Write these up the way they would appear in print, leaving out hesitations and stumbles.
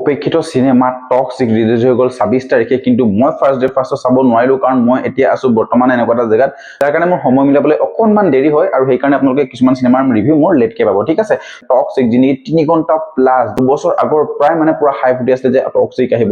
অপেক্ষিত cinema toxic release হৈ গ'ল 26 তাৰিখে, কিন্তু মই ফাৰ্ষ্ট ডে ফাৰ্ষ্ট চাব নোৱাৰিলো কাৰণ মই এতিয়া আছো বৰ্তমান এনেকুৱা এটা জেগাত যাৰ কাৰণে মোৰ সময় মিলাবলৈ অকণমান দেৰি হয় আৰু সেইকাৰণে আপোনালোকে কিছুমান সিনেমাৰ ৰিভিউ মোৰ লেটকে পাব। ঠিক আছে, টক্সিক যিনি 3 ঘণ্টা প্লাছ 2 বছৰ আগৰ প্ৰায় মানে পুৰা হাই ফুটি আছে যে টক্সিক আহিব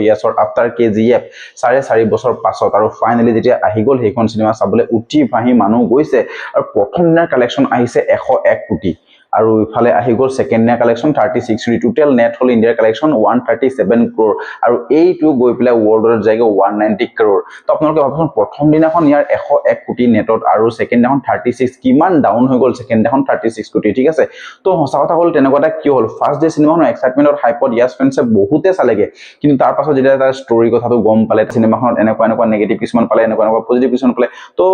ইয়াছৰ আফটাৰ KGF 4.5 বছৰ পাছত, আৰু ফাইনেলি যেতিয়া আহি গ'ল সেইখন সিনেমা চাবলৈ উঠি ভাহি মানুহ গৈছে আৰু প্ৰথম দিনাৰ কালেকশ্যন আহিছে 101 কোটি আৰু ইফালে আহি গ'ল সেকেন্ড দিনাৰ কালেকশ্যন 36 কোটি, টোটেল নেট হল ইণ্ডিয়াৰ কালেকশ্যন 137 crore আৰু এইটো গৈ পেলাই ৱৰ্ল্ডত যায়গৈ 190 crore। তো আপোনালোকে ভাবকচোন প্ৰথম দিনাখন ইয়াৰ 101 কোটি নেটত আৰু সেকেন্ড দিনাখন 36, কিমান ডাউন হৈ গ'ল সেকেন্ড দিনাখন 36 কোটি। ঠিক আছে, তো সঁচা কথা হ'ল তেনেকুৱা এটা কিয় হ'ল, ফাৰ্ষ্ট ডে সিনেমাখন এক্সাইটমেন্টৰ হাইপত ইয়াছ ফেন্সে বহুতে চালেগে, কিন্তু তাৰ পাছত যেতিয়া তাৰ ষ্টৰী কথাটো গম পালে সিনেমাখনত এনেকুৱা নেগেটিভ কিছুমান পালে, এনেকুৱা পজিটিভ কিছুমান পালে, তো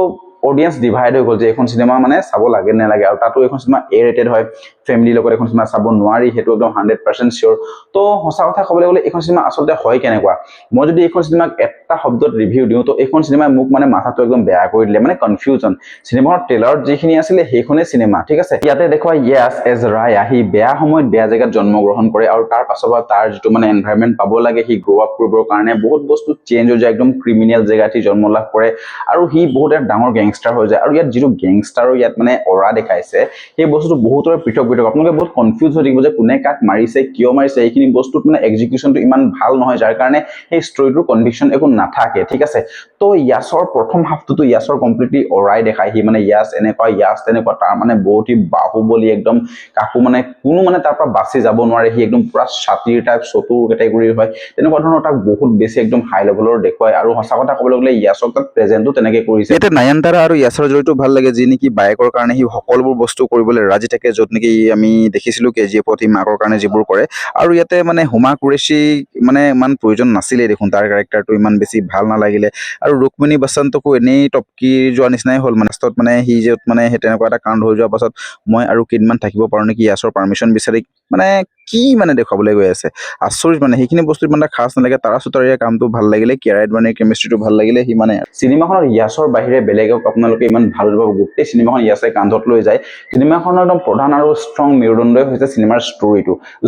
অডিয়েন্স ডিভাইড হৈ গ'ল যে এখন সিনেমা মানে চাব লাগে নালাগে, আৰু তাতো এখন সিনেমা A-rated হয়, ফেমিলিৰ লগত এখন সিনেমা চাব নোৱাৰি, সেইটো একদম 100% চিয়ৰ। তো সঁচা কথা ক'বলৈ গ'লে এখন সিনেমা আচলতে হয় কেনেকুৱা, মই যদি এখন সিনেমাক এটা শব্দত ৰিভিউ দিওঁ তো এইখন সিনেমাই মোক মানে মাথাটো একদম বেয়া কৰি দিলে, মানে কনফিউজন। সিনেমাৰ ট্ৰেইলাৰত যিখিনি আছিলে সেইখনেই সিনেমা। ঠিক আছে, ইয়াতে দেখুৱাই ইয়াছ এজ ৰায় আহি বেয়া সময়ত বেয়া জেগাত জন্মগ্ৰহণ কৰে আৰু তাৰ পাছৰ পৰা তাৰ যিটো মানে এনভাইৰনমেন্ট পাব লাগে, সি গ্ৰ' আপ কৰিবৰ কাৰণে বহুত বস্তু চেঞ্জ হৈ যায়, একদম ক্ৰিমিনেল জেগাত সি জন্ম লাভ কৰে আৰু সি বহুত এটা ডাঙৰ গেংষ্টাৰ হৈ যায়। আৰু ইয়াত যিটো গেংষ্টাৰৰ ইয়াত মানে অৰা দেখাইছে সেই বস্তুটো বহুতৰে পৃথক পৃথক, আপোনালোকে বহুত কনফিউজ হৈ থাকিব যে কোনে কাক মাৰিছে, কিয় মাৰিছে, এইখিনি বস্তুত মানে এক্সিকিউশনটো ইমান ভাল নহয়, যাৰ কাৰণে সেই ষ্টৰীটোৰ কনভিকশ্যন একো নাথাকে। ঠিক আছে, তো ইয়াছৰ প্ৰথম হাফটোতো ইয়াছৰ কমপ্লিটলি অৰাই দেখায়, সি মানে ইয়াছ এনেকুৱা ইয়াছ তেনেকুৱা, তাৰ মানে বহুত সি বাহুবলী, একদম কাকো মানে কোনো মানে তাৰ পৰা বাচি যাব নোৱাৰে, সি একদম পুৰা ছাতিৰ টাইপ চতুৰ কেটেগৰীৰ হয়, তেনেকুৱা ধৰণৰ তাক বহুত বেছি একদম হাই লেভেলৰ দেখুৱায়। আৰু সঁচা কথা ক'বলৈ গ'লে ইয়াছক তাত প্ৰেজেন্টটো তেনেকে কৰিছে। ইয়াতে নয়নতাৰা আৰু ইয়াছৰ জড়িত ভাল লাগে, যি নেকি বায়েকৰ কাৰণে সি সকলোবোৰ বস্তু কৰিবলৈ ৰাজি থাকে, য'ত নেকি আমি দেখিছিলো KGF-ত সি মাকৰ কাৰণে যিবোৰ কৰে। আৰু ইয়াতে মানে হুমা কুৰেশ্বি মানে ইমান প্ৰয়োজন নাছিলে দেখোন, তাৰ কেৰেক্টাৰটো ইমান বেছি ভাল নালাগিলে, আৰু ৰুক্মিণী বসন্তকো এনেই টপকি যোৱা নিচিনাই হ'ল। মানে লাষ্টত মানে সি য'ত মানে সেই তেনেকুৱা এটা কাণ্ড হৈ যোৱাৰ পাছত মই আৰু কেইদিনমান থাকিব পাৰো নেকি ইয়াছৰ পাৰ্মিশ্যন বিচাৰি, মানে কি মানে দেখুৱাবলৈ গৈ আছে, আচৰিত। মানে সেইখিনি বস্তু ইমান এটা খাছ নালাগে, তাৰা চুতাৰীয়া কামটো ভাল লাগিলে, কিয়াৰা এডৱাণীৰ কেমিষ্ট্ৰিটো ভাল লাগিলে, সি মানে চিনেমাখনৰ ইয়াছৰ বাহিৰে বেলেগক আপোনালোকে ইমান ভাল পাব, গোটেই চিনেমাখন ইয়াছে কান্ধত লৈ যায়। চিনেমাখনৰ একদম প্ৰধান আৰু ষ্ট্ৰং মেৰুদণ্ডই হৈছে চিনেমাৰ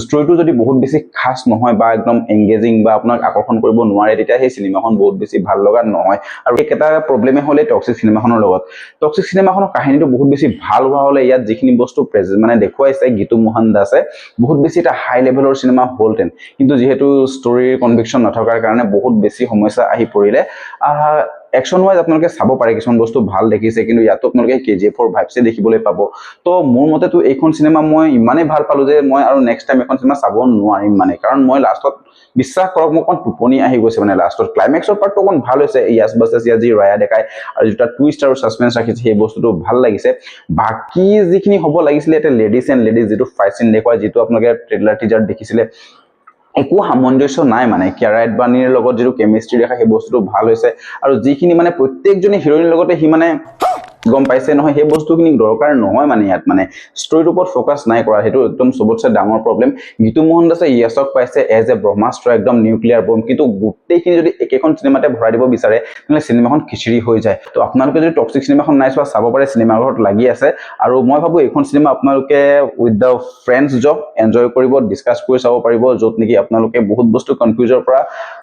ষ্টৰীটো যদি বহুত বেছি খাছ নহয় বা একদম এংগেজিং বা আপোনাক আকৰ্ষণ কৰিব নোৱাৰে, তেতিয়া সেই চিনেমাখন বহুত বেছি ভাল লগা নহয়। আৰু একেটা প্ৰব্লেমে হ'লে টক্সিক চিনেমাখনৰ লগত, টক্সিক চিনেমাখনৰ কাহিনীটো বহুত বেছি ভাল হোৱা হ'লে ইয়াত যিখিনি বস্তু মানে দেখুৱাইছে গীতু মোহন দাসে, বহুত বেছি এটা হাই লেভেলৰ চিনেমা হ'লহেঁতেন, কিন্তু যিহেতু ষ্টৰীৰ কনভিকশ্যন নথকাৰ কাৰণে বহুত বেছি সমস্যা আহি পৰিলে। একশ্যন ৱাইজ আপোনালোকে চাব পাৰে, কিছুমান বস্তু ভাল দেখিছে, কিন্তু ইয়াতো আপোনালোকে KGF-ৰ ভাইবছে দেখিবলৈ পাব। তো মোৰ মতেতো এইখন চিনেমা মই ইমানেই ভাল পালো যে মই আৰু নেক্সট টাইম এখন চিনেমা চাব নোৱাৰিম, মানে কাৰণ মই লাষ্টত বিশ্বাস কৰক মোক অকণ টোপনি আহি গৈছে, মানে লাষ্টত ক্লাইমেক্সৰ পাৰ্টটো অকণ ভাল হৈছে, ইয়াছ ভাৰ্চেছ ইয়াছ যি ৰায়া দেখায় আৰু যিটা টুইষ্ট আৰু ছাছপেন্স ৰাখিছে সেই বস্তুটো ভাল লাগিছে। বাকী যিখিনি হ'ব লাগিছিলে, এতিয়া লেডিজ এণ্ড লেডিজ যিটো ফাইট চিন দেখুৱাই, যিটো আপোনালোকে ট্ৰেইলাৰ টিজাৰত দেখিছিলে, একো সামঞ্জস্য নাই। মানে কিয়াৰা এডৱাণীৰ লগত যিটো কেমিষ্ট্ৰি দেখা সেই বস্তুটো ভাল হৈছে, আৰু যিখিনি মানে প্ৰত্যেকজনী হিৰোইনৰ লগতে সি মানে গম পাইছে নহয়, সেই বস্তুখিনি দৰকাৰ নহয়। মানে ইয়াত মানে ষ্টৰীটোৰ ওপৰত ফ'কাছ নাই কৰা, সেইটো একদম চবতছে ডাঙৰ প্ৰব্লেম। গীতু মোহন দাসে ইয়াছক পাইছে এজ এ ব্ৰহ্মাস্ত্ৰ, একদম নিউক্লিয়াৰ বম, কিন্তু গোটেইখিনি যদি একেখন চিনেমাতে ভৰাই দিব বিচাৰে তেতিয়াহ'লে চিনেমাখন খিচিৰি হৈ যায়। তো আপোনালোকে যদি টক্সিক চিনেমাখন নাই চোৱা, চাব পাৰে, চিনেমা ঘৰত লাগি আছে। আৰু মই ভাবো এইখন চিনেমা আপোনালোকে with the friends job enjoy কৰিব, ডিছকাছ কৰি চাব পাৰিব, য'ত নেকি আপোনালোকে বহুত বস্তু কনফিউজৰ পৰা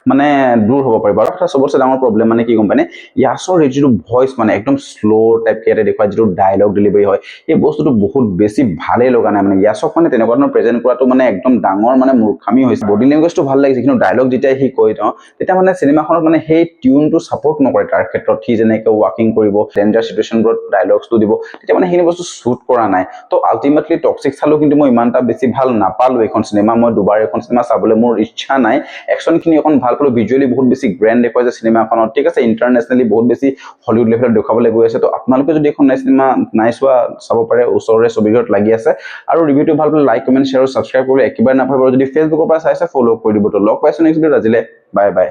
মানে দূৰ হ'ব পাৰিব। আৰু এটা চবতছে ডাঙৰ প্ৰব্লেম মানে কি গম পায়নে, ইয়াছৰ যিটো ভইচ মানে একদম শ্ল' টাইপকে ইয়াতে দেখুৱাই, যিটো ডায়লগ ডেলিভাৰী হয়, এই বস্তুটো বহুত বেছি ভালেই লগা নাই। মানে ইয়াছক মানে তেনেকুৱা ধৰণৰ প্ৰেজেন্ট কৰাটো মানে একদম ডাঙৰ মানে মূৰ্খামি হৈছে। বডি লেংগুৱেজটো ভাল লাগিছে, কিন্তু ডায়লগ যেতিয়া সি কৈ তেতিয়া মানে চিনেমাখনত মানে সেই টিউনটো ছাপৰ্ট নকৰে। তাৰ ক্ষেত্ৰত সি যেনেকৈ ৱাকিং কৰিব, ডেঞ্জাৰ চিটুৱেশ্যনবোৰত ডায়লগছটো দিব, তেতিয়া মানে সেইখিনি বস্তু শ্বুট কৰা নাই। তো আল্টিমেটলি টক্সিক চালো, কিন্তু মই ইমান এটা বেছি ভাল নাপালো এইখন চিনেমা। মই দুবাৰ এখন চিনেমা চাবলৈ মোৰ ইচ্ছা নাই। একশ্যনখিনি অকণ ভাল পালো, ভিজুৱেলি বহুত বেছি গ্ৰেণ্ড দেখুৱাইছে চিনেমাখনত। ঠিক আছে, ইণ্টাৰনেশ্যনেলি বহুত বেছি হলিউড লেভেলত দেখুৱাবলৈ গৈ আছে। তো আপোনালোকে যদি এখন চিনেমা নাই চোৱা, চাব পাৰে, ওচৰৰে ছবিঘৰত লাগি আছে। আৰু ৰিভিউটো ভাল পালে লাইক, কমেণ্ট, শ্বেয়াৰ আৰু ছাবস্ক্ৰাইব কৰিবলৈ একেবাৰে নাপাহৰিব। যদি ফেচবুকৰ পৰা চাইছে ফ'ল' কৰি দিব। তো লগ পাইছো নেক্সট ভিডিঅ'ত, আজিলে বাই বাই।